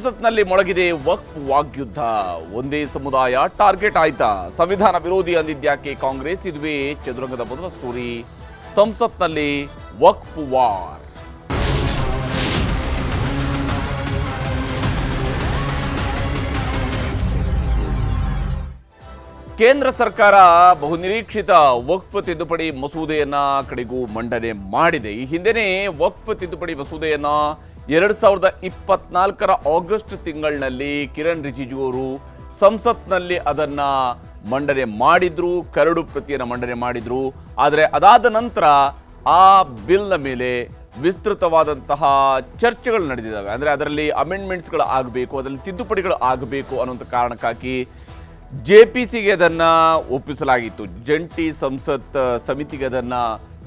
ಸಂಸತ್ನಲ್ಲಿ ಮೊಳಗಿದೆ ವಕ್ಫ್ ವಾಗ್ಯುದ್ಧ. ಒಂದೇ ಸಮುದಾಯ ಟಾರ್ಗೆಟ್ ಆಯ್ತಾ? ಸಂವಿಧಾನ ವಿರೋಧಿ ಅಂದಿದ್ಯಾಕೆ ಕಾಂಗ್ರೆಸ್? ಇದುವೇ ಚದುರಂಗದ ಮೊದಲ ಸ್ಟೋರಿ. ಸಂಸತ್ನಲ್ಲಿ ವಕ್ಫ್ ವಾರ್. ಕೇಂದ್ರ ಸರ್ಕಾರ ಬಹುನಿರೀಕ್ಷಿತ ವಕ್ಫ್ ತಿದ್ದುಪಡಿ ಮಸೂದೆಯನ್ನ ಕಡೆಗೂ ಮಂಡನೆ ಮಾಡಿದೆ. ಈ ಹಿಂದೆನೇ ವಕ್ಫ್ ತಿದ್ದುಪಡಿ ಮಸೂದೆಯನ್ನ 2024 ಆಗಸ್ಟ್ ತಿಂಗಳಿನಲ್ಲಿ ಕಿರಣ್ ರಿಜಿಜು ಅವರು ಸಂಸತ್ನಲ್ಲಿ ಅದನ್ನ ಮಂಡನೆ ಮಾಡಿದ್ರು, ಕರಡು ಪ್ರತಿಯನ್ನು ಮಂಡನೆ ಮಾಡಿದ್ರು. ಆದರೆ ಅದಾದ ನಂತರ ಆ ಬಿಲ್ನ ಮೇಲೆ ವಿಸ್ತೃತವಾದಂತಹ ಚರ್ಚೆಗಳು ನಡೆದಿದ್ದಾವೆ. ಅಂದರೆ ಅದರಲ್ಲಿ ಅಮೆಂಡ್ಮೆಂಟ್ಸ್ಗಳು ಆಗಬೇಕು, ಅದರಲ್ಲಿ ತಿದ್ದುಪಡಿಗಳು ಆಗಬೇಕು ಅನ್ನೋಂಥ ಕಾರಣಕ್ಕಾಗಿ JPCಗೆ ಅದನ್ನು ಒಪ್ಪಿಸಲಾಗಿತ್ತು. ಜಂಟಿ ಸಂಸತ್ ಸಮಿತಿಗೆ ಅದನ್ನು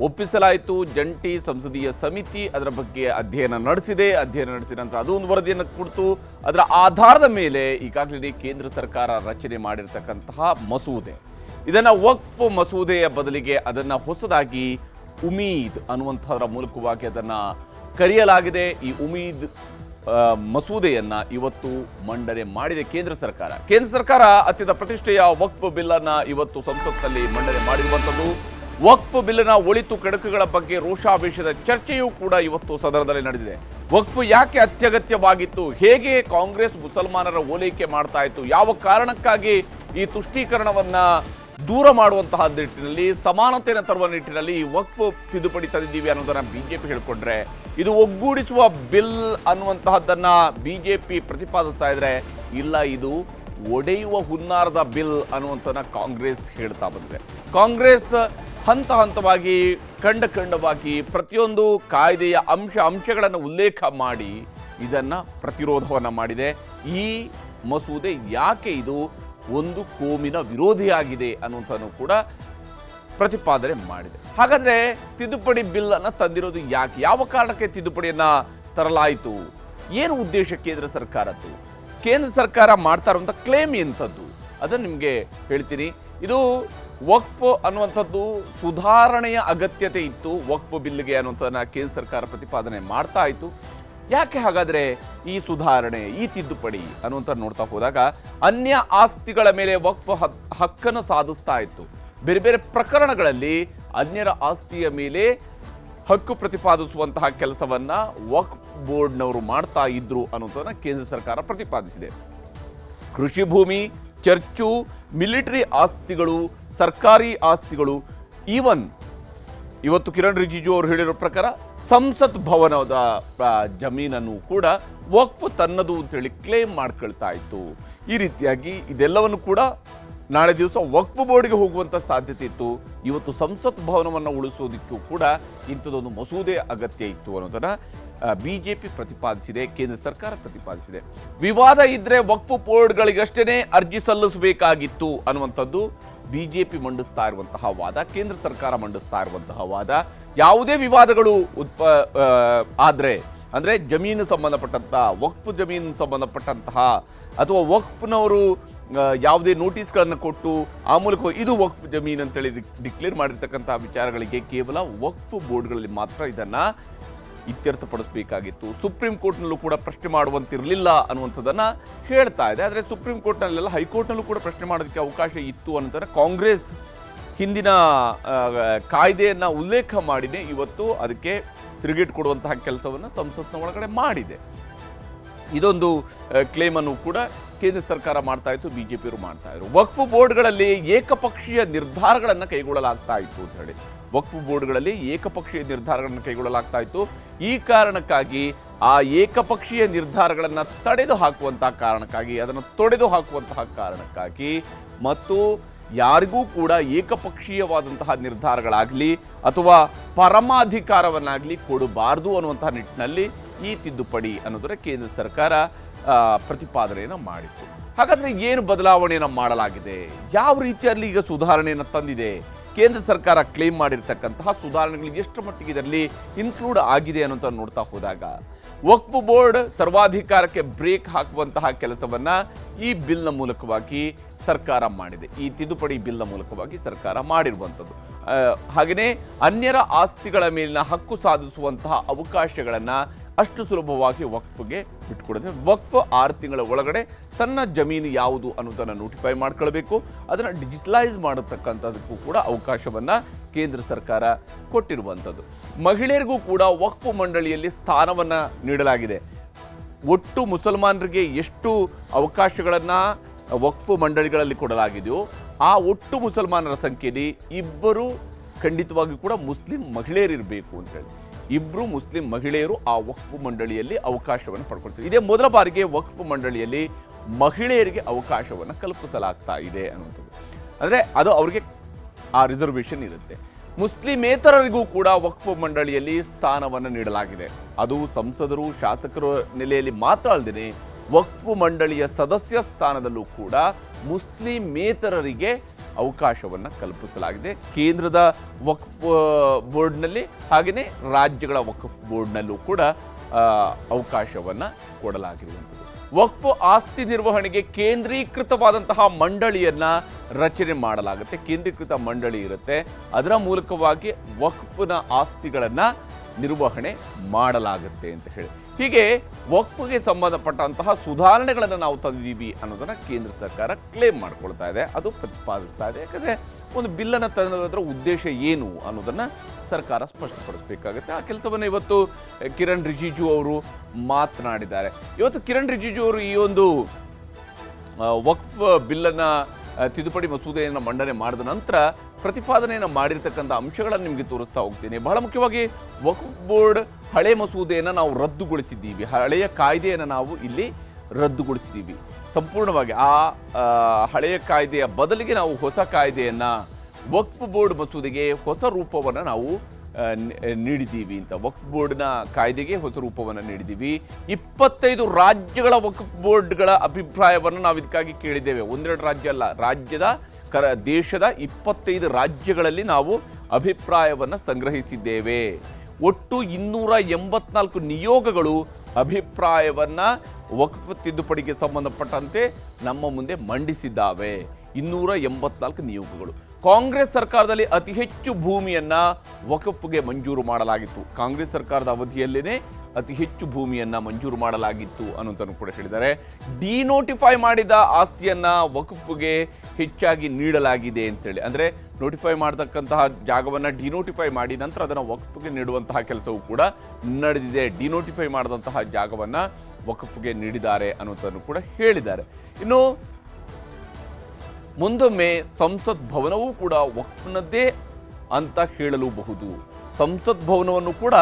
ಒಪ್ಪಿಸಲಾಯಿತು. ಜಂಟಿ ಸಂಸದೀಯ ಸಮಿತಿ ಅದರ ಬಗ್ಗೆ ಅಧ್ಯಯನ ನಡೆಸಿದೆ. ಅಧ್ಯಯನ ನಡೆಸಿದ ನಂತರ ಅದು ಒಂದು ವರದಿಯನ್ನು ಕೊಡ್ತು. ಅದರ ಆಧಾರದ ಮೇಲೆ ಈಗಾಗಲೇ ಕೇಂದ್ರ ಸರ್ಕಾರ ರಚನೆ ಮಾಡಿರ್ತಕ್ಕಂತಹ ಮಸೂದೆ, ಇದನ್ನು ವಕ್ಫ್ ಮಸೂದೆಯ ಬದಲಿಗೆ ಅದನ್ನು ಹೊಸದಾಗಿ ಉಮೀದ್ ಅನ್ನುವಂಥದ್ರ ಮೂಲಕವಾಗಿ ಅದನ್ನು ಕರೆಯಲಾಗಿದೆ. ಈ ಉಮೀದ್ ಮಸೂದೆಯನ್ನ ಇವತ್ತು ಮಂಡನೆ ಮಾಡಿದೆ ಕೇಂದ್ರ ಸರ್ಕಾರ. ಕೇಂದ್ರ ಸರ್ಕಾರ ಅತ್ಯಂತ ಪ್ರತಿಷ್ಠೆಯ ವಕ್ಫ್ ಬಿಲ್ ಅನ್ನ ಇವತ್ತು ಸಂಸತ್ನಲ್ಲಿ ಮಂಡನೆ ಮಾಡಿರುವಂಥದ್ದು. ವಕ್ಫ್ ಬಿಲ್ನ ಒಳಿತು ಕೆಡುಕುಗಳ ಬಗ್ಗೆ ರೋಷಾವೇಶದ ಚರ್ಚೆಯೂ ಕೂಡ ಇವತ್ತು ಸದನದಲ್ಲಿ ನಡೆದಿದೆ. ವಕ್ಫ್ ಯಾಕೆ ಅತ್ಯಗತ್ಯವಾಗಿತ್ತು? ಹೇಗೆ ಕಾಂಗ್ರೆಸ್ ಮುಸಲ್ಮಾನರ ಓಲೈಕೆ ಮಾಡ್ತಾ ಇತ್ತು? ಯಾವ ಕಾರಣಕ್ಕಾಗಿ ಈ ತುಷ್ಟೀಕರಣವನ್ನ ದೂರ ಮಾಡುವಂತಹ ನಿಟ್ಟಿನಲ್ಲಿ, ಸಮಾನತೆಯನ್ನು ತರುವ ನಿಟ್ಟಿನಲ್ಲಿ ಈ ವಕ್ಫ್ ತಿದ್ದುಪಡಿ ತಂದಿದ್ದೀವಿ ಅನ್ನೋದನ್ನ ಬಿಜೆಪಿ ಹೇಳ್ಕೊಂಡ್ರೆ, ಇದು ಒಗ್ಗೂಡಿಸುವ ಬಿಲ್ ಅನ್ನುವಂತಹದ್ದನ್ನ ಬಿಜೆಪಿ ಪ್ರತಿಪಾದಿಸ್ತಾ ಇದ್ರೆ, ಇಲ್ಲ ಇದು ಒಡೆಯುವ ಹುನ್ನಾರದ ಬಿಲ್ ಅನ್ನುವಂಥದ್ದನ್ನ ಕಾಂಗ್ರೆಸ್ ಹೇಳ್ತಾ ಬಂದಿದೆ. ಕಾಂಗ್ರೆಸ್ ಹಂತ ಹಂತವಾಗಿ ಖಂಡವಾಗಿ ಪ್ರತಿಯೊಂದು ಕಾಯ್ದೆಯ ಅಂಶಗಳನ್ನು ಉಲ್ಲೇಖ ಮಾಡಿ ಇದನ್ನ ಪ್ರತಿರೋಧವನ್ನ ಮಾಡಿದೆ. ಈ ಮಸೂದೆ ಯಾಕೆ ಇದು ಒಂದು ಕೋಮಿನ ವಿರೋಧಿಯಾಗಿದೆ ಅನ್ನುವಂಥನ್ನು ಕೂಡ ಪ್ರತಿಪಾದನೆ ಮಾಡಿದೆ. ಹಾಗಾದ್ರೆ ತಿದ್ದುಪಡಿ ಬಿಲ್ ಅನ್ನ ತಂದಿರೋದು ಯಾಕೆ? ಯಾವ ಕಾರಣಕ್ಕೆ ತಿದ್ದುಪಡಿಯನ್ನ ತರಲಾಯಿತು? ಏನು ಉದ್ದೇಶ ಕೇಂದ್ರ ಸರ್ಕಾರದ್ದು? ಕೇಂದ್ರ ಸರ್ಕಾರ ಮಾಡ್ತಾ ಇರುವಂಥ ಕ್ಲೇಮ್ ಎಂಥದ್ದು ಅದನ್ನು ನಿಮಗೆ ಹೇಳ್ತೀನಿ. ಇದು ವಕ್ಫ್ ಅನ್ನುವಂಥದ್ದು ಸುಧಾರಣೆಯ ಅಗತ್ಯತೆ ಇತ್ತು ವಕ್ಫ್ ಬಿಲ್ಗೆ ಅನ್ನುವಂಥದ್ದನ್ನ ಕೇಂದ್ರ ಸರ್ಕಾರ ಪ್ರತಿಪಾದನೆ ಮಾಡ್ತಾ ಇತ್ತು. ಯಾಕೆ ಹಾಗಾದರೆ ಈ ಸುಧಾರಣೆ, ಈ ತಿದ್ದುಪಡಿ ಅನ್ನುವಂಥ ನೋಡ್ತಾ ಹೋದಾಗ, ಅನ್ಯ ಆಸ್ತಿಗಳ ಮೇಲೆ ವಕ್ಫ್ ಹಕ್ಕನ್ನು ಸಾಧಿಸ್ತಾ ಇತ್ತು. ಬೇರೆ ಬೇರೆ ಪ್ರಕರಣಗಳಲ್ಲಿ ಅನ್ಯರ ಆಸ್ತಿಯ ಮೇಲೆ ಹಕ್ಕು ಪ್ರತಿಪಾದಿಸುವಂತಹ ಕೆಲಸವನ್ನ ವಕ್ಫ್ ಬೋರ್ಡ್ನವರು ಮಾಡ್ತಾ ಇದ್ರು ಅನ್ನೋದನ್ನ ಕೇಂದ್ರ ಸರ್ಕಾರ ಪ್ರತಿಪಾದಿಸಿದೆ. ಕೃಷಿ ಭೂಮಿ, ಚರ್ಚು, ಮಿಲಿಟರಿ ಆಸ್ತಿಗಳು, ಸರ್ಕಾರಿ ಆಸ್ತಿಗಳು, ಈವನ್ ಇವತ್ತು ಕಿರಣ್ ರಿಜಿಜು ಅವರು ಹೇಳಿರೋ ಪ್ರಕಾರ ಸಂಸತ್ ಭವನದ ಜಮೀನನ್ನು ಕೂಡ ವಕ್ಫ್ ತನ್ನದು ಅಂತೇಳಿ ಕ್ಲೇಮ್ ಮಾಡ್ಕೊಳ್ತಾ ಇತ್ತು. ಈ ರೀತಿಯಾಗಿ ಇದೆಲ್ಲವನ್ನು ಕೂಡ ನಾಳೆ ದಿವಸ ವಕ್ಫ್ ಬೋರ್ಡ್ಗೆ ಹೋಗುವಂಥ ಸಾಧ್ಯತೆ ಇತ್ತು. ಇವತ್ತು ಸಂಸತ್ ಭವನವನ್ನು ಉಳಿಸೋದಕ್ಕೂ ಕೂಡ ಇಂಥದ್ದೊಂದು ಮಸೂದೆ ಅಗತ್ಯ ಇತ್ತು ಅನ್ನೋದನ್ನು ಬಿಜೆಪಿ ಪ್ರತಿಪಾದಿಸಿದೆ, ಕೇಂದ್ರ ಸರ್ಕಾರ ಪ್ರತಿಪಾದಿಸಿದೆ. ವಿವಾದ ಇದ್ರೆ ವಕ್ಫ್ ಬೋರ್ಡ್ಗಳಿಗಷ್ಟೇ ಅರ್ಜಿ ಸಲ್ಲಿಸಬೇಕಾಗಿತ್ತು ಅನ್ನುವಂಥದ್ದು ಬಿಜೆಪಿ ಮಂಡಿಸ್ತಾ ಇರುವಂತಹ ವಾದ, ಕೇಂದ್ರ ಸರ್ಕಾರ ಮಂಡಿಸ್ತಾ ಇರುವಂತಹ ವಾದ. ಯಾವುದೇ ವಿವಾದಗಳು ಆದರೆ ಅಂದರೆ ಜಮೀನು ಸಂಬಂಧಪಟ್ಟಂತಹ, ವಕ್ಫ್ ಜಮೀನು ಸಂಬಂಧಪಟ್ಟಂತಹ ಅಥವಾ ವಕ್ಫ್ನವರು ಯಾವುದೇ ನೋಟಿಸ್ಗಳನ್ನು ಕೊಟ್ಟು ಆ ಮೂಲಕ ಇದು ವಕ್ಫ್ ಜಮೀನು ಅಂತೇಳಿ ಡಿಕ್ಲೇರ್ ಮಾಡಿರ್ತಕ್ಕಂತಹ ವಿಚಾರಗಳಿಗೆ ಕೇವಲ ವಕ್ಫ್ ಬೋರ್ಡ್ಗಳಲ್ಲಿ ಮಾತ್ರ ಇದನ್ನು ಇತ್ಯರ್ಥಪಡಿಸಬೇಕಾಗಿತ್ತು. ಸುಪ್ರೀಂ ಕೋರ್ಟ್ನಲ್ಲೂ ಕೂಡ ಪ್ರಶ್ನೆ ಮಾಡುವಂತಿರಲಿಲ್ಲ ಅನ್ನುವಂಥದ್ದನ್ನು ಹೇಳ್ತಾ ಇದೆ. ಆದರೆ ಸುಪ್ರೀಂ ಕೋರ್ಟ್ನಲ್ಲೆಲ್ಲ, ಹೈಕೋರ್ಟ್ನಲ್ಲೂ ಕೂಡ ಪ್ರಶ್ನೆ ಮಾಡೋದಕ್ಕೆ ಅವಕಾಶ ಇತ್ತು ಅನ್ನೋದನ್ನು ಕಾಂಗ್ರೆಸ್ ಹಿಂದಿನ ಕಾಯ್ದೆಯನ್ನು ಉಲ್ಲೇಖ ಮಾಡಿನೇ ಇವತ್ತು ಅದಕ್ಕೆ ತಿರುಗೇಟು ಕೊಡುವಂತಹ ಕೆಲಸವನ್ನು ಸಂಸತ್ನ ಒಳಗಡೆ ಮಾಡಿದೆ. ಇದೊಂದು ಕ್ಲೇಮನ್ನು ಕೂಡ ಕೇಂದ್ರ ಸರ್ಕಾರ ಮಾಡ್ತಾ ಇತ್ತು, ಬಿಜೆಪಿಯವರು ಮಾಡ್ತಾ ಇದ್ರು. ವಕ್ಫ್ ಬೋರ್ಡ್ಗಳಲ್ಲಿ ಏಕಪಕ್ಷೀಯ ನಿರ್ಧಾರಗಳನ್ನು ಕೈಗೊಳ್ಳಲಾಗ್ತಾ ಇತ್ತು ಅಂತ ಹೇಳಿ, ವಕ್ಫ್ ಬೋರ್ಡ್ಗಳಲ್ಲಿ ಏಕಪಕ್ಷೀಯ ನಿರ್ಧಾರಗಳನ್ನು ಕೈಗೊಳ್ಳಲಾಗ್ತಾ ಇತ್ತು. ಈ ಕಾರಣಕ್ಕಾಗಿ ಆ ಏಕಪಕ್ಷೀಯ ನಿರ್ಧಾರಗಳನ್ನು ತಡೆದು ಹಾಕುವಂತಹ ಕಾರಣಕ್ಕಾಗಿ, ಅದನ್ನು ತೊಡೆದು ಹಾಕುವಂತಹ ಕಾರಣಕ್ಕಾಗಿ ಮತ್ತು ಯಾರಿಗೂ ಕೂಡ ಏಕಪಕ್ಷೀಯವಾದಂತಹ ನಿರ್ಧಾರಗಳಾಗಲಿ ಅಥವಾ ಪರಮಾಧಿಕಾರವನ್ನಾಗಲಿ ಕೊಡಬಾರ್ದು ಅನ್ನುವಂತಹ ನಿಟ್ಟಿನಲ್ಲಿ ಈ ತಿದ್ದುಪಡಿ ಅನ್ನೋದರ ಕೇಂದ್ರ ಸರ್ಕಾರ ಪ್ರತಿಪಾದನೆಯನ್ನು ಮಾಡಿತ್ತು. ಹಾಗಾದರೆ ಏನು ಬದಲಾವಣೆಯನ್ನು ಮಾಡಲಾಗಿದೆ? ಯಾವ ರೀತಿಯಲ್ಲಿ ಈಗ ಸುಧಾರಣೆಯನ್ನು ತಂದಿದೆ? ಕೇಂದ್ರ ಸರ್ಕಾರ ಕ್ಲೇಮ್ ಮಾಡಿರ್ತಕ್ಕಂತಹ ಸುಧಾರಣೆಗಳು ಎಷ್ಟು ಮಟ್ಟಿಗೆ ಇದರಲ್ಲಿ ಇನ್ಕ್ಲೂಡ್ ಆಗಿದೆ ಅನ್ನೋಂಥ ನೋಡ್ತಾ ಹೋದಾಗ, ವಕ್ಫ್ ಬೋರ್ಡ್ ಸರ್ವಾಧಿಕಾರಕ್ಕೆ ಬ್ರೇಕ್ ಹಾಕುವಂತಹ ಕೆಲಸವನ್ನ ಈ ಬಿಲ್ನ ಮೂಲಕವಾಗಿ ಸರ್ಕಾರ ಮಾಡಿದೆ. ಈ ತಿದ್ದುಪಡಿ ಬಿಲ್ನ ಮೂಲಕವಾಗಿ ಸರ್ಕಾರ ಮಾಡಿರುವಂಥದ್ದು. ಹಾಗೆಯೇ ಅನ್ಯರ ಆಸ್ತಿಗಳ ಮೇಲಿನ ಹಕ್ಕು ಸಾಧಿಸುವಂತಹ ಅವಕಾಶಗಳನ್ನು ಅಷ್ಟು ಸುಲಭವಾಗಿ ವಕ್ಫ್ಗೆ ಬಿಟ್ಕೊಡುತ್ತೆ. ವಕ್ಫ್ 6 ತಿಂಗಳ ಒಳಗಡೆ ತನ್ನ ಜಮೀನು ಯಾವುದು ಅನ್ನೋದನ್ನು ನೋಟಿಫೈ ಮಾಡ್ಕೊಳ್ಬೇಕು. ಅದನ್ನು ಡಿಜಿಟಲೈಸ್ ಮಾಡತಕ್ಕಂಥದಕ್ಕೂ ಕೂಡ ಅವಕಾಶವನ್ನು ಕೇಂದ್ರ ಸರ್ಕಾರ ಕೊಟ್ಟಿರುವಂಥದ್ದು. ಮಹಿಳೆಯರಿಗೂ ಕೂಡ ವಕ್ಫ್ ಮಂಡಳಿಯಲ್ಲಿ ಸ್ಥಾನವನ್ನು ನೀಡಲಾಗಿದೆ. ಒಟ್ಟು ಮುಸಲ್ಮಾನರಿಗೆ ಎಷ್ಟು ಅವಕಾಶಗಳನ್ನು ವಕ್ಫ್ ಮಂಡಳಿಗಳಲ್ಲಿ ಕೊಡಲಾಗಿದೆಯೋ ಆ ಒಟ್ಟು ಮುಸಲ್ಮಾನರ ಸಂಖ್ಯೆಯಲ್ಲಿ 2 ಖಂಡಿತವಾಗಿಯೂ ಕೂಡ ಮುಸ್ಲಿಂ ಮಹಿಳೆಯರಿರಬೇಕು ಅಂತೇಳಿ 2 ಮುಸ್ಲಿಂ ಮಹಿಳೆಯರು ಆ ವಕ್ಫ್ ಮಂಡಳಿಯಲ್ಲಿ ಅವಕಾಶವನ್ನು ಪಡ್ಕೊಳ್ತಾರೆ. ಇದೇ ಮೊದಲ ಬಾರಿಗೆ ವಕ್ಫ್ ಮಂಡಳಿಯಲ್ಲಿ ಮಹಿಳೆಯರಿಗೆ ಅವಕಾಶವನ್ನು ಕಲ್ಪಿಸಲಾಗ್ತಾ ಇದೆ ಅನ್ನುವಂಥದ್ದು. ಅಂದರೆ ಅದು ಅವ್ರಿಗೆ ಆ ರಿಸರ್ವೇಷನ್ ಇರುತ್ತೆ. ಮುಸ್ಲಿಮೇತರರಿಗೂ ಕೂಡ ವಕ್ಫ್ ಮಂಡಳಿಯಲ್ಲಿ ಸ್ಥಾನವನ್ನು ನೀಡಲಾಗಿದೆ. ಅದು ಸಂಸದರು ಶಾಸಕರ ನೆಲೆಯಲ್ಲಿ ಮಾತ್ರ ಅಲ್ಲದೆ ವಕ್ಫ್ ಮಂಡಳಿಯ ಸದಸ್ಯ ಸ್ಥಾನದಲ್ಲೂ ಕೂಡ ಮುಸ್ಲಿಮೇತರರಿಗೆ ಅವಕಾಶವನ್ನು ಕಲ್ಪಿಸಲಾಗಿದೆ. ಕೇಂದ್ರದ ವಕ್ಫ್ ಬೋರ್ಡ್ನಲ್ಲಿ ಹಾಗೆಯೇ ರಾಜ್ಯಗಳ ವಕ್ಫ್ ಬೋರ್ಡ್ನಲ್ಲೂ ಕೂಡ ಅವಕಾಶವನ್ನು ಕೊಡಲಾಗಿರುವಂಥದ್ದು. ವಕ್ಫ್ ಆಸ್ತಿ ನಿರ್ವಹಣೆಗೆ ಕೇಂದ್ರೀಕೃತವಾದಂತಹ ಮಂಡಳಿಯನ್ನು ರಚನೆ ಮಾಡಲಾಗುತ್ತೆ. ಕೇಂದ್ರೀಕೃತ ಮಂಡಳಿ ಇರುತ್ತೆ. ಅದರ ಮೂಲಕವಾಗಿ ವಕ್ಫ್ನ ಆಸ್ತಿಗಳನ್ನು ನಿರ್ವಹಣೆ ಮಾಡಲಾಗುತ್ತೆ ಅಂತ ಹೇಳಿ ಹೀಗೆ ವಕ್ಫ್ಗೆ ಸಂಬಂಧಪಟ್ಟಂತಹ ಸುಧಾರಣೆಗಳನ್ನು ನಾವು ತಂದಿದ್ದೀವಿ ಅನ್ನೋದನ್ನು ಕೇಂದ್ರ ಸರ್ಕಾರ ಕ್ಲೇಮ್ ಮಾಡ್ಕೊಳ್ತಾ ಇದೆ. ಅದು ಪ್ರತಿಪಾದಿಸ್ತಾ ಇದೆ. ಯಾಕಂದರೆ ಒಂದು ಬಿಲ್ಲನ್ನು ತಂದೋದ್ರ ಉದ್ದೇಶ ಏನು ಅನ್ನೋದನ್ನು ಸರ್ಕಾರ ಸ್ಪಷ್ಟಪಡಿಸಬೇಕಾಗುತ್ತೆ. ಆ ಕೆಲಸವನ್ನು ಇವತ್ತು ಕಿರಣ್ ರಿಜಿಜು ಅವರು ಮಾತನಾಡಿದ್ದಾರೆ. ಇವತ್ತು ಕಿರಣ್ ರಿಜಿಜು ಅವರು ಈ ಒಂದು ವಕ್ಫ್ ಬಿಲ್ಲನ್ನು ತಿದ್ದುಪಡಿ ಮಸೂದೆಯನ್ನು ಮಂಡನೆ ಮಾಡಿದ ನಂತರ ಪ್ರತಿಪಾದನೆಯನ್ನು ಮಾಡಿರ್ತಕ್ಕಂಥ ಅಂಶಗಳನ್ನು ನಿಮಗೆ ತೋರಿಸ್ತಾ ಹೋಗ್ತೀನಿ. ಬಹಳ ಮುಖ್ಯವಾಗಿ ವಕ್ಫ್ ಬೋರ್ಡ್ ಹಳೆ ಮಸೂದೆಯನ್ನು ನಾವು ರದ್ದುಗೊಳಿಸಿದ್ದೀವಿ. ಹಳೆಯ ಕಾಯ್ದೆಯನ್ನು ನಾವು ಇಲ್ಲಿ ರದ್ದುಗೊಳಿಸಿದ್ದೀವಿ ಸಂಪೂರ್ಣವಾಗಿ. ಆ ಹಳೆಯ ಕಾಯ್ದೆಯ ಬದಲಿಗೆ ನಾವು ಹೊಸ ಕಾಯ್ದೆಯನ್ನು ವಕ್ಫ್ ಬೋರ್ಡ್ ಮಸೂದೆಗೆ ಹೊಸ ರೂಪವನ್ನು ನಾವು ನೀಡಿದ್ದೀವಿ ಅಂತ. ವಕ್ಫ್ ಬೋರ್ಡ್ನ ಕಾಯ್ದೆಗೆ ಹೊಸ ರೂಪವನ್ನು ನೀಡಿದ್ದೀವಿ. 25 ರಾಜ್ಯಗಳ ವಕ್ಫ್ ಬೋರ್ಡ್ಗಳ ಅಭಿಪ್ರಾಯವನ್ನು ನಾವು ಇದಕ್ಕಾಗಿ ಕೇಳಿದ್ದೇವೆ. 1-2 ರಾಜ್ಯ ಅಲ್ಲ, ದೇಶದ 25 ರಾಜ್ಯಗಳಲ್ಲಿ ನಾವು ಅಭಿಪ್ರಾಯವನ್ನು ಸಂಗ್ರಹಿಸಿದ್ದೇವೆ. ಒಟ್ಟು 284 ನಿಯೋಗಗಳು ಅಭಿಪ್ರಾಯವನ್ನು ವಕ್ಫ್ ತಿದ್ದುಪಡಿಗೆ ಸಂಬಂಧಪಟ್ಟಂತೆ ನಮ್ಮ ಮುಂದೆ ಮಂಡಿಸಿದ್ದಾವೆ. 284 ನಿಯೋಗಗಳು. ಕಾಂಗ್ರೆಸ್ ಸರ್ಕಾರದಲ್ಲಿ ಅತಿ ಹೆಚ್ಚು ಭೂಮಿಯನ್ನು ವಕ್ಫ್ಗೆ ಮಂಜೂರು ಮಾಡಲಾಗಿತ್ತು. ಕಾಂಗ್ರೆಸ್ ಸರ್ಕಾರದ ಅವಧಿಯಲ್ಲೇ ಅತಿ ಹೆಚ್ಚು ಭೂಮಿಯನ್ನು ಮಂಜೂರು ಮಾಡಲಾಗಿತ್ತು ಅನ್ನೋದನ್ನು ಕೂಡ ಹೇಳಿದ್ದಾರೆ. ಡಿನೋಟಿಫೈ ಮಾಡಿದ ಆಸ್ತಿಯನ್ನು ವಕ್ಫ್ಗೆ ಹೆಚ್ಚಾಗಿ ನೀಡಲಾಗಿದೆ ಅಂತೇಳಿ. ಅಂದರೆ ನೋಟಿಫೈ ಮಾಡತಕ್ಕಂತಹ ಜಾಗವನ್ನು ಡಿನೋಟಿಫೈ ಮಾಡಿ ನಂತರ ಅದನ್ನು ವಕ್ಫ್ಗೆ ನೀಡುವಂತಹ ಕೆಲಸವೂ ಕೂಡ ನಡೆದಿದೆ. ಡಿನೋಟಿಫೈ ಮಾಡಿದಂತಹ ಜಾಗವನ್ನು ವಕ್ಫ್ಗೆ ನೀಡಿದ್ದಾರೆ ಅನ್ನೋದನ್ನು ಕೂಡ ಹೇಳಿದ್ದಾರೆ. ಇನ್ನು ಮುಂದೊಮ್ಮೆ ಸಂಸತ್ ಭವನವೂ ಕೂಡ ವಕ್ಫ್ನದ್ದೇ ಅಂತ ಹೇಳಲೂಬಹುದು. ಸಂಸತ್ ಭವನವನ್ನು ಕೂಡ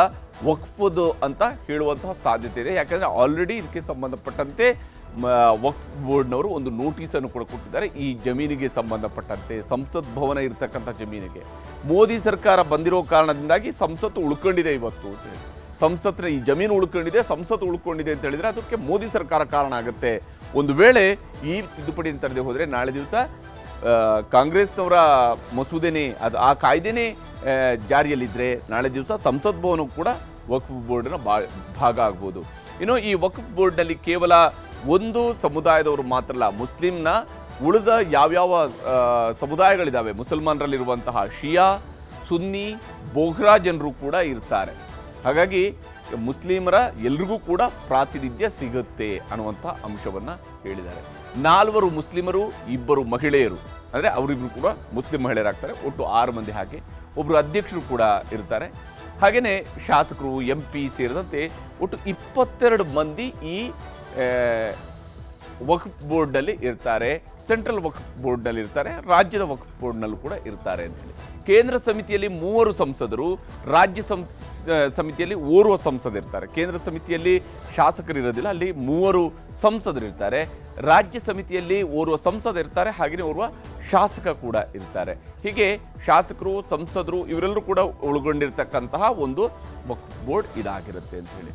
ವಕ್ಫದು ಅಂತ ಹೇಳುವಂತಹ ಸಾಧ್ಯತೆ ಇದೆ. ಯಾಕಂದರೆ ಆಲ್ರೆಡಿ ಇದಕ್ಕೆ ಸಂಬಂಧಪಟ್ಟಂತೆ ವಕ್ಫ್ ಬೋರ್ಡ್ನವರು ಒಂದು ನೋಟಿಸನ್ನು ಕೂಡ ಕೊಟ್ಟಿದ್ದಾರೆ. ಈ ಜಮೀನಿಗೆ ಸಂಬಂಧಪಟ್ಟಂತೆ ಸಂಸತ್ ಭವನ ಇರತಕ್ಕಂಥ ಜಮೀನಿಗೆ ಮೋದಿ ಸರ್ಕಾರ ಬಂದಿರೋ ಕಾರಣದಿಂದಾಗಿ ಸಂಸತ್ತು ಉಳ್ಕೊಂಡಿದೆ ಇವತ್ತು ಅಂತ ಹೇಳಿ. ಸಂಸತ್ತಿನ ಈ ಜಮೀನು ಉಳ್ಕೊಂಡಿದೆ, ಸಂಸತ್ತು ಉಳ್ಕೊಂಡಿದೆ ಅಂತ ಹೇಳಿದರೆ ಅದಕ್ಕೆ ಮೋದಿ ಸರ್ಕಾರ ಕಾರಣ ಆಗುತ್ತೆ. ಒಂದು ವೇಳೆ ಈ ತಿದ್ದುಪಡಿಯನ್ನು ತರದೆ ಹೋದರೆ ನಾಳೆ ದಿವಸ ಕಾಂಗ್ರೆಸ್ನವರ ಮಸೂದೆನೇ ಆ ಕಾಯ್ದೆನೇ ಜಾರಿಯಲ್ಲಿದ್ದರೆ ನಾಳೆ ದಿವಸ ಸಂಸತ್ ಭವನ ಕೂಡ ವಕ್ಫ್ ಬೋರ್ಡ್ನ ಭಾಗ ಆಗ್ಬೋದು. ಇನ್ನು ಈ ವಕ್ಫ್ ಬೋರ್ಡ್ನಲ್ಲಿ ಕೇವಲ ಒಂದು ಸಮುದಾಯದವರು ಮಾತ್ರ ಅಲ್ಲ, ಮುಸ್ಲಿಂನ ಉಳಿದ ಯಾವ್ಯಾವ ಸಮುದಾಯಗಳಿದ್ದಾವೆ ಮುಸಲ್ಮಾನರಲ್ಲಿರುವಂತಹ ಶಿಯಾ, ಸುನ್ನಿ, ಬೋಹ್ರಾ ಜನರು ಕೂಡ ಇರ್ತಾರೆ. ಹಾಗಾಗಿ ಮುಸ್ಲಿಮರ ಎಲ್ರಿಗೂ ಕೂಡ ಪ್ರಾತಿನಿಧ್ಯ ಸಿಗುತ್ತೆ ಅನ್ನುವಂಥ ಅಂಶವನ್ನು ಹೇಳಿದ್ದಾರೆ. 4 ಮುಸ್ಲಿಮರು, 2 ಮಹಿಳೆಯರು, ಅಂದರೆ ಅವರಿಬ್ಬರು ಕೂಡ ಮುಸ್ಲಿಂ ಮಹಿಳೆಯರಾಗ್ತಾರೆ. ಒಟ್ಟು 6 ಮಂದಿ. ಹಾಗೆ ಒಬ್ಬರು ಅಧ್ಯಕ್ಷರು ಕೂಡ ಇರ್ತಾರೆ. ಹಾಗೆಯೇ ಶಾಸಕರು, MP ಸೇರಿದಂತೆ ಒಟ್ಟು 22 ಮಂದಿ ಈ ವಕ್ಫ್ ಬೋರ್ಡ್ನಲ್ಲಿ ಇರ್ತಾರೆ. ಸೆಂಟ್ರಲ್ ವಕ್ಫ್ ಬೋರ್ಡ್ನಲ್ಲಿ ಇರ್ತಾರೆ, ರಾಜ್ಯದ ವಕ್ಫ್ ಬೋರ್ಡ್ನಲ್ಲೂ ಕೂಡ ಇರ್ತಾರೆ ಅಂತೇಳಿ. ಕೇಂದ್ರ ಸಮಿತಿಯಲ್ಲಿ 3 ಸಂಸದರು, ರಾಜ್ಯ ಸಮಿತಿಯಲ್ಲಿ ಓರ್ವ ಸಂಸದರಿರ್ತಾರೆ. ಕೇಂದ್ರ ಸಮಿತಿಯಲ್ಲಿ ಶಾಸಕರು ಇರೋದಿಲ್ಲ, ಅಲ್ಲಿ 3 ಸಂಸದರಿರ್ತಾರೆ. ರಾಜ್ಯ ಸಮಿತಿಯಲ್ಲಿ ಓರ್ವ ಸಂಸದ ಇರ್ತಾರೆ, ಹಾಗೆಯೇ ಓರ್ವ ಶಾಸಕ ಕೂಡ ಇರ್ತಾರೆ. ಹೀಗೆ ಶಾಸಕರು, ಸಂಸದರು ಇವರೆಲ್ಲರೂ ಕೂಡ ಒಳಗೊಂಡಿರ್ತಕ್ಕಂತಹ ಒಂದು ವಕ್ಫ್ ಬೋರ್ಡ್ ಇದಾಗಿರುತ್ತೆ ಅಂತ ಹೇಳಿ.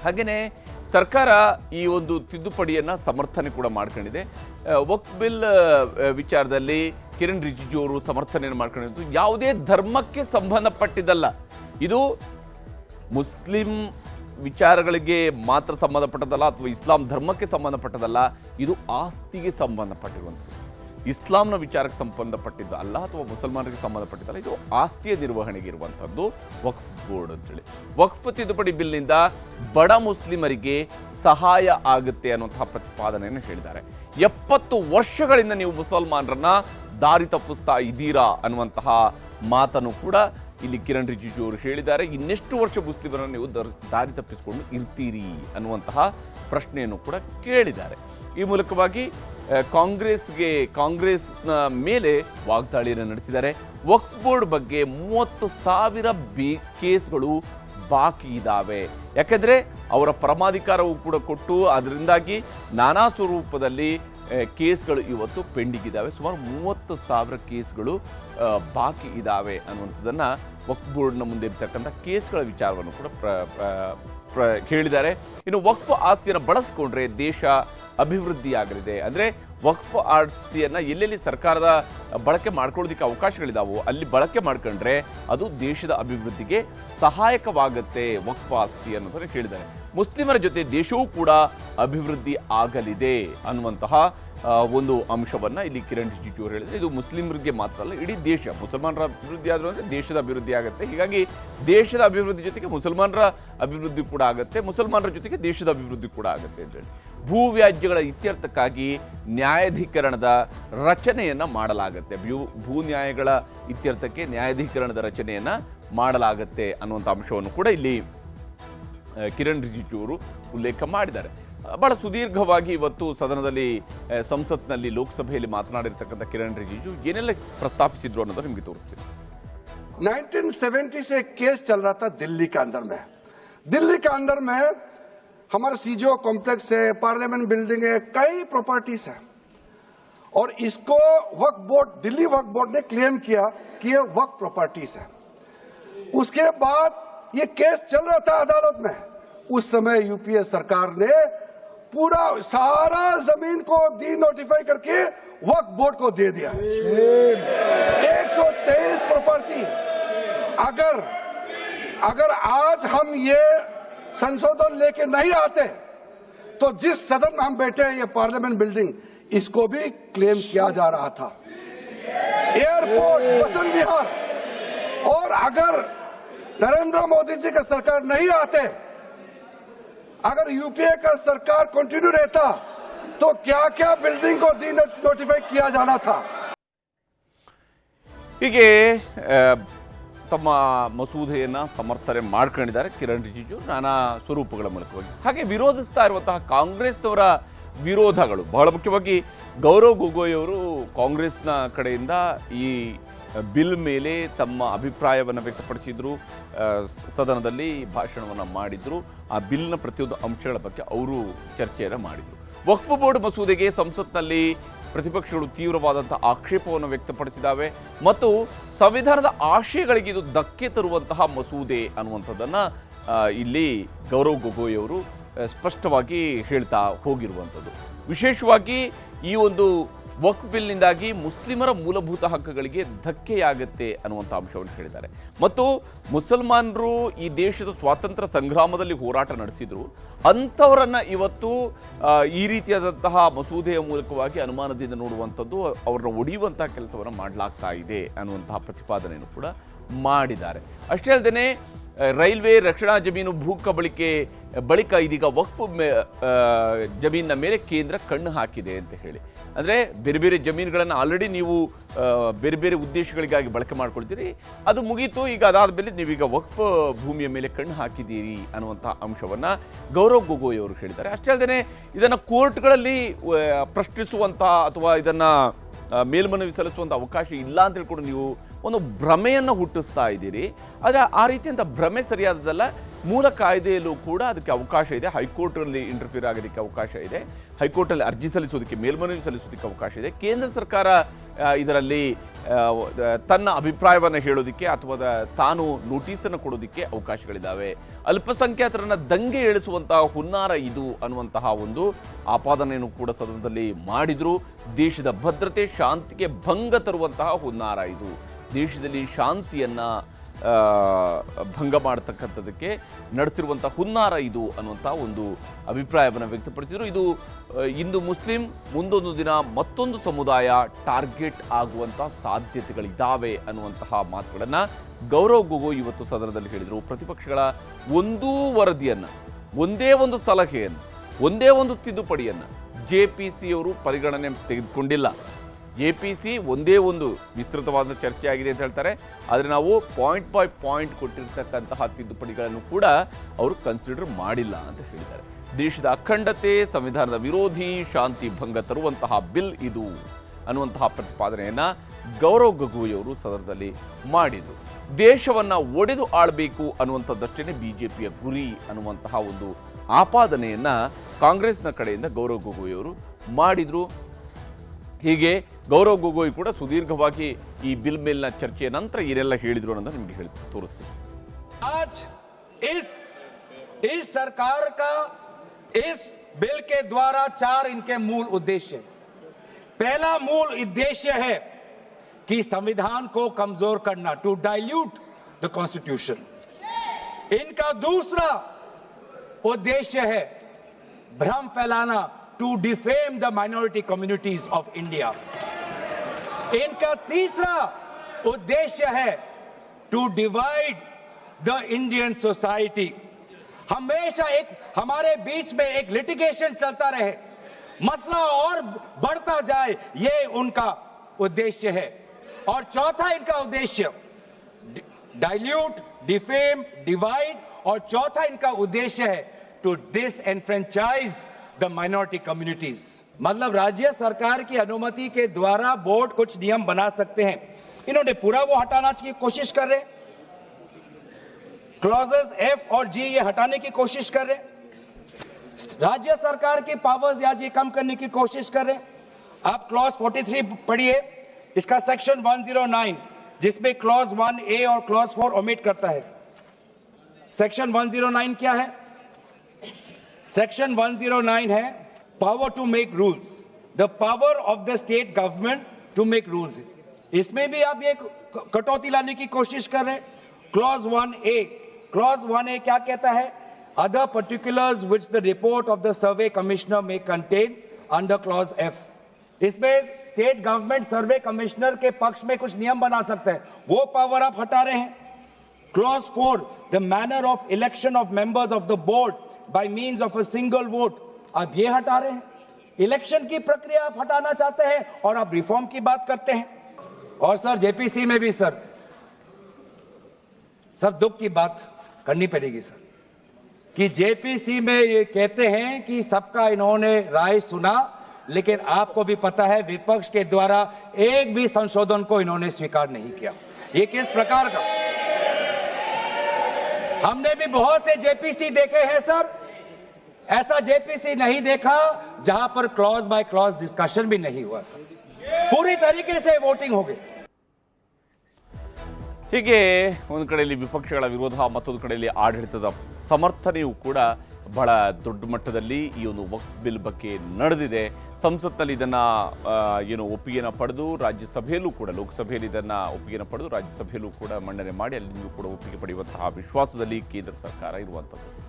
ಹಾಗೆಯೇ ಸರ್ಕಾರ ಈ ಒಂದು ತಿದ್ದುಪಡಿಯನ್ನು ಸಮರ್ಥನೆ ಕೂಡ ಮಾಡ್ಕೊಂಡಿದೆ. ವಕ್ಫ್ ಬಿಲ್ ವಿಚಾರದಲ್ಲಿ ಕಿರಣ್ ರಿಜಿಜು ಅವರು ಸಮರ್ಥನೆಯನ್ನು ಮಾಡ್ಕೊಂಡಿದ್ದು ಯಾವುದೇ ಧರ್ಮಕ್ಕೆ ಸಂಬಂಧಪಟ್ಟಿದ್ದಲ್ಲ. ಇದು ಮುಸ್ಲಿಂ ವಿಚಾರಗಳಿಗೆ ಮಾತ್ರ ಸಂಬಂಧಪಟ್ಟದಲ್ಲ ಅಥವಾ ಇಸ್ಲಾಂ ಧರ್ಮಕ್ಕೆ ಸಂಬಂಧಪಟ್ಟದಲ್ಲ. ಇದು ಆಸ್ತಿಗೆ ಸಂಬಂಧಪಟ್ಟಿರುವಂಥದ್ದು. ಇಸ್ಲಾಂನ ವಿಚಾರಕ್ಕೆ ಸಂಬಂಧಪಟ್ಟಿದ್ದು ಅಲ್ಲ ಅಥವಾ ಮುಸಲ್ಮಾನರಿಗೆ ಸಂಬಂಧಪಟ್ಟಿದ್ದಲ್ಲ, ಇದು ಆಸ್ತಿಯ ನಿರ್ವಹಣೆಗೆ ಇರುವಂಥದ್ದು ವಕ್ಫ್ ಬೋರ್ಡ್ ಅಂತೇಳಿ. ವಕ್ಫ್ ತಿದ್ದುಪಡಿ ಬಿಲ್ನಿಂದ ಬಡ ಮುಸ್ಲಿಮರಿಗೆ ಸಹಾಯ ಆಗುತ್ತೆ ಅನ್ನುವಂತಹ ಪ್ರತಿಪಾದನೆಯನ್ನು ಹೇಳಿದ್ದಾರೆ. 70 ವರ್ಷಗಳಿಂದ ನೀವು ಮುಸಲ್ಮಾನರನ್ನ ದಾರಿ ತಪ್ಪಿಸ್ತಾ ಇದ್ದೀರಾ ಅನ್ನುವಂತಹ ಮಾತನ್ನು ಕೂಡ ಇಲ್ಲಿ ಕಿರಣ್ ರಿಜಿಜು ಅವರು ಹೇಳಿದ್ದಾರೆ. ಇನ್ನೆಷ್ಟು ವರ್ಷ ಮುಸ್ಲಿಮರನ್ನು ನೀವು ದಾರಿ ತಪ್ಪಿಸಿಕೊಂಡು ಇರ್ತೀರಿ ಅನ್ನುವಂತಹ ಪ್ರಶ್ನೆಯನ್ನು ಕೂಡ ಕೇಳಿದ್ದಾರೆ. ಈ ಮೂಲಕವಾಗಿ ಕಾಂಗ್ರೆಸ್ನ ಮೇಲೆ ವಾಗ್ದಾಳಿಯನ್ನು ನಡೆಸಿದ್ದಾರೆ. ವಕ್ಫ್ ಬೋರ್ಡ್ ಬಗ್ಗೆ 30,000 ಕೇಸ್ಗಳು ಬಾಕಿ ಇದ್ದಾವೆ. ಯಾಕೆಂದರೆ ಅವರ ಪರಮಾಧಿಕಾರವು ಕೂಡ ಕೊಟ್ಟು ಅದರಿಂದಾಗಿ ನಾನಾ ಸ್ವರೂಪದಲ್ಲಿ ಕೇಸ್ಗಳು ಇವತ್ತು ಪೆಂಡಿಂಗ್ ಇದ್ದಾವೆ. ಸುಮಾರು 30,000 ಕೇಸ್ಗಳು ಬಾಕಿ ಇದ್ದಾವೆ ಅನ್ನುವಂಥದ್ದನ್ನು ವಕ್ಫ್ ಬೋರ್ಡ್ನ ಮುಂದೆ ಇರ್ತಕ್ಕಂಥ ಕೇಸ್ಗಳ ವಿಚಾರವನ್ನು ಕೂಡ ಹೇಳಿದ್ದಾರೆ. ಇನ್ನು ವಕ್ಫ್ ಆಸ್ತಿಯನ್ನು ಬಳಸಿಕೊಂಡ್ರೆ ದೇಶ ಅಭಿವೃದ್ಧಿಯಾಗಲಿದೆ. ಅಂದರೆ ವಕ್ಫ್ ಆಸ್ತಿಯನ್ನು ಎಲ್ಲೆಲ್ಲಿ ಸರ್ಕಾರದ ಬಳಕೆ ಮಾಡ್ಕೊಳ್ಳೋದಕ್ಕೆ ಅವಕಾಶಗಳಿದಾವೋ ಅಲ್ಲಿ ಬಳಕೆ ಮಾಡ್ಕೊಂಡ್ರೆ ಅದು ದೇಶದ ಅಭಿವೃದ್ಧಿಗೆ ಸಹಾಯಕವಾಗುತ್ತೆ ವಕ್ಫ್ ಆಸ್ತಿ ಅನ್ನೋದನ್ನು ಹೇಳಿದ್ದಾರೆ. ಮುಸ್ಲಿಮರ ಜೊತೆ ದೇಶವೂ ಕೂಡ ಅಭಿವೃದ್ಧಿ ಆಗಲಿದೆ ಅನ್ನುವಂತಹ ಒಂದು ಅಂಶವನ್ನು ಇಲ್ಲಿ ಕಿರಣ್ ರಿಜಿಜು ಅವರು ಹೇಳಿದರೆ, ಇದು ಮುಸ್ಲಿಮರಿಗೆ ಮಾತ್ರ ಅಲ್ಲ, ಇಡೀ ದೇಶ. ಮುಸಲ್ಮಾನರ ಅಭಿವೃದ್ಧಿ ಆದರೂ ಅಂದರೆ ದೇಶದ ಅಭಿವೃದ್ಧಿ ಆಗುತ್ತೆ. ಹೀಗಾಗಿ ದೇಶದ ಅಭಿವೃದ್ಧಿ ಜೊತೆಗೆ ಮುಸಲ್ಮಾನರ ಅಭಿವೃದ್ಧಿ ಕೂಡ ಆಗುತ್ತೆ, ಮುಸಲ್ಮಾನರ ಜೊತೆಗೆ ದೇಶದ ಅಭಿವೃದ್ಧಿ ಕೂಡ ಆಗುತ್ತೆ ಅಂತೇಳಿ ಭೂ ವ್ಯಾಜ್ಯಗಳ ಇತ್ಯರ್ಥಕ್ಕಾಗಿ ನ್ಯಾಯಾಧೀಕರಣದ ರಚನೆಯನ್ನು ಮಾಡಲಾಗುತ್ತೆ. ಭೂ ನ್ಯಾಯಗಳ ಇತ್ಯರ್ಥಕ್ಕೆ ನ್ಯಾಯಾಧೀಕರಣದ ರಚನೆಯನ್ನು ಮಾಡಲಾಗುತ್ತೆ ಅನ್ನುವಂಥ ಅಂಶವನ್ನು ಕೂಡ ಇಲ್ಲಿ ಕಿರಣ್ ರಿಜಿಜು ಅವರು ಉಲ್ಲೇಖ ಮಾಡಿದ್ದಾರೆ. ಬಹಳ ಸುದೀರ್ಘವಾಗಿ ಇವತ್ತು ಸದನದಲ್ಲಿ ಸಂಸತ್ನಲ್ಲಿ ಲೋಕಸಭೆಯಲ್ಲಿ ಮಾತನಾಡಿರ್ತಕ್ಕಂಥ ಕಿರಣ್ ರಿಜಿಜು ಏನೆಲ್ಲ ಪ್ರಸ್ತಾಪಿಸಿದ್ರು ಅನ್ನೋದು ನಿಮಗೆ ತೋರಿಸ್ತೀನಿ. 1970 से एक केस चल रहा था दिल्ली के अंदर में हमारा सीजो कॉम्प्लेक्स है, पार्लियामेंट बिल्डिंग है, कई प्रॉपर्टीज है और इसको वक्फ बोर्ड, दिल्ली वक्फ बोर्ड ने क्लेम किया कि ये वक्फ प्रॉपर्टीज है. उसके बाद ये केस चल रहा था अदालत में. उस समय यूपीए सरकार ने पूरा सारा जमीन को डी नोटिफाई करके वक्फ बोर्ड को दे दिया. 123 प्रॉपर्टी. अगर आज हम ये संशोधन लेके नहीं आते तो जिस सदन में हम बैठे हैं, ये पार्लियामेंट बिल्डिंग, इसको भी क्लेम किया जा रहा था. एयरपोर्ट, बसंत विहार. और अगर नरेंद्र मोदी जी का सरकार नहीं आते, अगर यूपीए का सरकार कंटिन्यू रहता तो क्या क्या बिल्डिंग को डी नोटिफाई किया जाना था. ಹೀಗೆ ತಮ್ಮ ಮಸೂದೆಯನ್ನು ಸಮರ್ಥನೆ ಮಾಡ್ಕೊಂಡಿದ್ದಾರೆ ಕಿರಣ್ ರಿಜಿಜು ನಾನಾ ಸ್ವರೂಪಗಳ ಮೂಲಕವಾಗಿ. ಹಾಗೆ ವಿರೋಧಿಸ್ತಾ ಇರುವಂತಹ ಕಾಂಗ್ರೆಸ್ನವರ ವಿರೋಧಗಳು, ಬಹಳ ಮುಖ್ಯವಾಗಿ ಗೌರವ್ ಗೊಗೊಯ್ ಅವರು ಕಾಂಗ್ರೆಸ್ನ ಕಡೆಯಿಂದ ಈ ಬಿಲ್ ಮೇಲೆ ತಮ್ಮ ಅಭಿಪ್ರಾಯವನ್ನು ವ್ಯಕ್ತಪಡಿಸಿದ್ರು, ಸದನದಲ್ಲಿ ಭಾಷಣವನ್ನು ಮಾಡಿದ್ರು. ಆ ಬಿಲ್ನ ಪ್ರತಿಯೊಂದು ಅಂಶಗಳ ಬಗ್ಗೆ ಅವರು ಚರ್ಚೆಯನ್ನು ಮಾಡಿದರು. ವಕ್ಫ್ ಬೋರ್ಡ್ ಮಸೂದೆಗೆ ಸಂಸತ್ನಲ್ಲಿ ಪ್ರತಿಪಕ್ಷಗಳು ತೀವ್ರವಾದಂಥ ಆಕ್ಷೇಪವನ್ನು ವ್ಯಕ್ತಪಡಿಸಿದ್ದಾವೆ ಮತ್ತು ಸಂವಿಧಾನದ ಆಶಯಗಳಿಗೆ ಇದು ಧಕ್ಕೆ ತರುವಂತಹ ಮಸೂದೆ ಅನ್ನುವಂಥದ್ದನ್ನು ಇಲ್ಲಿ ಗೌರವ್ ಗೊಗೊಯ್ ಅವರು ಸ್ಪಷ್ಟವಾಗಿ ಹೇಳ್ತಾ ಹೋಗಿರುವಂಥದ್ದು. ವಿಶೇಷವಾಗಿ ಈ ಒಂದು ವಕ್ಫ್ ಬಿಲ್ನಿಂದಾಗಿ ಮುಸ್ಲಿಮರ ಮೂಲಭೂತ ಹಕ್ಕುಗಳಿಗೆ ಧಕ್ಕೆಯಾಗುತ್ತೆ ಅನ್ನುವಂಥ ಅಂಶವನ್ನು ಹೇಳಿದ್ದಾರೆ. ಮತ್ತು ಮುಸಲ್ಮಾನರು ಈ ದೇಶದ ಸ್ವಾತಂತ್ರ್ಯ ಸಂಗ್ರಾಮದಲ್ಲಿ ಹೋರಾಟ ನಡೆಸಿದ್ರು, ಅಂಥವರನ್ನು ಇವತ್ತು ಈ ರೀತಿಯಾದಂತಹ ಮಸೂದೆಯ ಮೂಲಕವಾಗಿ ಅನುಮಾನದಿಂದ ನೋಡುವಂಥದ್ದು, ಅವ್ರನ್ನ ಒಡೆಯುವಂತಹ ಕೆಲಸವನ್ನು ಮಾಡಲಾಗ್ತಾ ಇದೆ ಅನ್ನುವಂತಹ ಪ್ರತಿಪಾದನೆಯನ್ನು ಕೂಡ ಮಾಡಿದ್ದಾರೆ. ಅಷ್ಟೇ ಅಲ್ಲದೆ ರೈಲ್ವೆ ರಕ್ಷಣಾ ಜಮೀನು ಭೂ ಕಬಳಿಕೆ ಬಳಿಕ ಇದೀಗ ವಕ್ಫ್ ಜಮೀನಿನ ಮೇಲೆ ಕೇಂದ್ರ ಕಣ್ಣು ಹಾಕಿದೆ ಅಂತ ಹೇಳಿ, ಅಂದರೆ ಬೇರೆ ಬೇರೆ ಜಮೀನುಗಳನ್ನು ಆಲ್ರೆಡಿ ನೀವು ಬೇರೆ ಬೇರೆ ಉದ್ದೇಶಗಳಿಗಾಗಿ ಬಳಕೆ ಮಾಡ್ಕೊಳ್ತೀರಿ, ಅದು ಮುಗೀತು, ಈಗ ಅದಾದ ಮೇಲೆ ನೀವೀಗ ವಕ್ಫ್ ಭೂಮಿಯ ಮೇಲೆ ಕಣ್ಣು ಹಾಕಿದ್ದೀರಿ ಅನ್ನುವಂಥ ಅಂಶವನ್ನು ಗೌರವ್ ಗೊಗೊಯ್ ಅವರು ಹೇಳಿದ್ದಾರೆ. ಅಷ್ಟೇ ಅಲ್ಲದೆ ಇದನ್ನು ಕೋರ್ಟ್ಗಳಲ್ಲಿ ಪ್ರಶ್ನಿಸುವಂಥ ಅಥವಾ ಇದನ್ನು ಮೇಲ್ಮನವಿ ಸಲ್ಲಿಸುವಂಥ ಅವಕಾಶ ಇಲ್ಲ ಅಂತ ಹೇಳ್ಕೊಂಡು ನೀವು ಒಂದು ಭ್ರಮೆಯನ್ನು ಹುಟ್ಟಿಸ್ತಾ ಇದ್ದೀರಿ. ಆದರೆ ಆ ರೀತಿಯಂಥ ಭ್ರಮೆ ಸರಿಯಾದದಲ್ಲ. ಮೂಲ ಕಾಯ್ದೆಯಲ್ಲೂ ಕೂಡ ಅದಕ್ಕೆ ಅವಕಾಶ ಇದೆ. ಹೈಕೋರ್ಟಲ್ಲಿ ಇಂಟರ್ಫಿಯರ್ ಆಗೋದಕ್ಕೆ ಅವಕಾಶ ಇದೆ, ಹೈಕೋರ್ಟಲ್ಲಿ ಅರ್ಜಿ ಸಲ್ಲಿಸೋದಕ್ಕೆ, ಮೇಲ್ಮನವಿ ಸಲ್ಲಿಸೋದಕ್ಕೆ ಅವಕಾಶ ಇದೆ. ಕೇಂದ್ರ ಸರ್ಕಾರ ಇದರಲ್ಲಿ ತನ್ನ ಅಭಿಪ್ರಾಯವನ್ನು ಹೇಳೋದಕ್ಕೆ ಅಥವಾ ತಾನು ನೋಟಿಸನ್ನು ಕೊಡೋದಕ್ಕೆ ಅವಕಾಶಗಳಿದ್ದಾವೆ. ಅಲ್ಪಸಂಖ್ಯಾತರನ್ನು ದಂಗೆ ಏಳಿಸುವಂತಹ ಹುನ್ನಾರ ಇದು ಅನ್ನುವಂತಹ ಒಂದು ಆಪಾದನೆಯನ್ನು ಕೂಡ ಸದನದಲ್ಲಿ ಮಾಡಿದ್ರು. ದೇಶದ ಭದ್ರತೆ ಶಾಂತಿಗೆ ಭಂಗ ತರುವಂತಹ ಹುನ್ನಾರ ಇದು, ದೇಶದಲ್ಲಿ ಶಾಂತಿಯನ್ನು ಭಂಗ ಮಾಡತಕ್ಕಂಥದ್ದಕ್ಕೆ ನಡೆಸಿರುವಂಥ ಹುನ್ನಾರ ಇದು ಅನ್ನುವಂಥ ಒಂದು ಅಭಿಪ್ರಾಯವನ್ನು ವ್ಯಕ್ತಪಡಿಸಿದರು. ಇದು ಇಂದು ಮುಸ್ಲಿಂ, ಮುಂದೊಂದು ದಿನ ಮತ್ತೊಂದು ಸಮುದಾಯ ಟಾರ್ಗೆಟ್ ಆಗುವಂಥ ಸಾಧ್ಯತೆಗಳಿದ್ದಾವೆ ಅನ್ನುವಂತಹ ಮಾತುಗಳನ್ನು ಗೌರವ್ ಗೊಗೋಯ್ ಇವತ್ತು ಸದನದಲ್ಲಿ ಹೇಳಿದರು. ಪ್ರತಿಪಕ್ಷಗಳ ಒಂದೂ ವರದಿಯನ್ನು, ಒಂದೇ ಒಂದು ಸಲಹೆಯನ್ನು, ಒಂದೇ ಒಂದು ತಿದ್ದುಪಡಿಯನ್ನು JPCಯವರು ಪರಿಗಣನೆ ತೆಗೆದುಕೊಂಡಿಲ್ಲ. JPC ಒಂದೇ ಒಂದು ವಿಸ್ತೃತವಾದ ಚರ್ಚೆ ಆಗಿದೆ ಅಂತ ಹೇಳ್ತಾರೆ, ಆದರೆ ನಾವು ಪಾಯಿಂಟ್ ಬೈ ಪಾಯಿಂಟ್ ಕೊಟ್ಟಿರ್ತಕ್ಕಂತಹ ತಿದ್ದುಪಡಿಗಳನ್ನು ಕೂಡ ಅವರು ಕನ್ಸಿಡರ್ ಮಾಡಿಲ್ಲ ಅಂತ ಹೇಳಿದ್ದಾರೆ. ದೇಶದ ಅಖಂಡತೆ, ಸಂವಿಧಾನದ ವಿರೋಧಿ, ಶಾಂತಿ ಭಂಗ ತರುವಂತಹ ಬಿಲ್ ಇದು ಅನ್ನುವಂತಹ ಪ್ರತಿಪಾದನೆಯನ್ನು ಗೌರವ್ ಗೊಗೋಯ್ ಅವರು ಸದನದಲ್ಲಿ ಮಾಡಿದರು. ದೇಶವನ್ನು ಒಡೆದು ಆಳಬೇಕು ಅನ್ನುವಂಥದ್ದಷ್ಟೇ BJPಯ ಗುರಿ ಅನ್ನುವಂತಹ ಒಂದು ಆಪಾದನೆಯನ್ನು ಕಾಂಗ್ರೆಸ್ನ ಕಡೆಯಿಂದ ಗೌರವ್ ಗೊಗೋಯ್ ಅವರು ಮಾಡಿದರು. ಹೀಗೆ ಗೌರವ್ ಗೊಗೋಯ್ ಕೂಡ ಸುದೀರ್ಘವಾಗಿ ಈ ಬಿಲ್ ಮೇಲಿನ ಚರ್ಚೆಯ ನಂತರ ಏನೆಲ್ಲ ಹೇಳಿದ್ರು ಅನ್ನೋದು ನಿಮಗೆ ತೋರಿಸ್ತೀನಿ. आज इस सरकार का इस बिल के द्वारा 4 इनके मूल उद्देश्य। पहला मूल उद्देश्य है कि संविधान को कमजोर करना, टू डाइल्यूट द कॉन्स्टिट्यूशन। इनका दूसरा उद्देश्य है भ्रम फैलाना, to defame the minority communities of India. इनका तीसरा उद्देश्य है to divide the Indian society. हमेशा एक हमारे बीच में एक लिटिगेशन चलता रहे, मसला और बढ़ता जाए, ये उनका उद्देश्य है। और चौथा इनका उद्देश्य डाइल्यूट, डिफेम, डिवाइड, और चौथा इनका उद्देश्य है to disenfranchise the minority communities. मतलब राज्य सरकार की अनुमति के द्वारा बोर्ड कुछ नियम बना सकते हैं, इन्होंने पूरा वो हटाना की कोशिश कर रहे, क्लॉजेस F और G ये हटाने की कोशिश कर रहे, राज्य सरकार की पावर्स या जी कम करने की कोशिश कर रहे। आप क्लॉज 43 पढ़िए, इसका सेक्शन 109 जिसमें क्लॉज 1A और क्लॉज 4 ओमिट करता है। सेक्शन 109 क्या है? सेक्शन 109 है power to make rules, the power of the state government to make rules. इसमें भी आप ये कटौती लाने की कोशिश कर रहे हैं। क्लॉज 1A, क्लॉज 1A क्या कहता है? Other particulars which the report of the survey commissioner में कंटेन अंडर क्लॉज F। इसमें स्टेट गवर्नमेंट सर्वे कमिश्नर के पक्ष में कुछ नियम बना सकता है, वो पावर आप हटा रहे हैं। Clause 4, the manner of election of members of the board by means of a single vote, आप ये हटा रहे हैं। इलेक्शन की प्रक्रिया आप हटाना चाहते हैं और आप रिफॉर्म की बात करते हैं। और सर JPC में भी सर दुख की बात करनी पड़ेगी सर, कि JPC में ये कहते हैं कि सबका इन्होंने राय सुना, लेकिन आपको भी पता है विपक्ष के द्वारा एक भी संशोधन को इन्होंने स्वीकार नहीं किया। ये किस प्रकार का? हमने भी बहुत से JPC देखे हैं सर, ऐसा JPC नहीं देखा जहां पर क्लॉज बाय क्लॉज डिस्कशन भी नहीं हुआ सर, पूरी तरीके से वोटिंग हो गई। ಹೀಗೆ ಒಂದು ಕಡೆಯಲ್ಲಿ ವಿಪಕ್ಷಗಳ ವಿರೋಧ, ಮತ್ತೊಂದು ಕಡೆಯಲ್ಲಿ ಆಡಳಿತದ ಸಮರ್ಥನೆಯೂ ಕೂಡ ಬಹಳ ದೊಡ್ಡ ಮಟ್ಟದಲ್ಲಿ ಈ ಒಂದು ವಕ್ಫ್ ಬಿಲ್ ಬಗ್ಗೆ ನಡೆದಿದೆ. ಸಂಸತ್ನಲ್ಲಿ ಇದನ್ನು ಒಪ್ಪಿಗೆಯನ್ನು ಪಡೆದು ರಾಜ್ಯಸಭೆಯಲ್ಲೂ ಕೂಡ, ಲೋಕಸಭೆಯಲ್ಲಿ ಇದನ್ನು ಒಪ್ಪಿಗೆಯನ್ನು ಪಡೆದು ರಾಜ್ಯಸಭೆಯಲ್ಲೂ ಕೂಡ ಮಂಡನೆ ಮಾಡಿ ಅಲ್ಲಿಂದಲೂ ಕೂಡ ಒಪ್ಪಿಗೆ ಪಡೆಯುವಂತಹ ವಿಶ್ವಾಸದಲ್ಲಿ ಕೇಂದ್ರ ಸರ್ಕಾರ ಇರುವಂಥದ್ದು.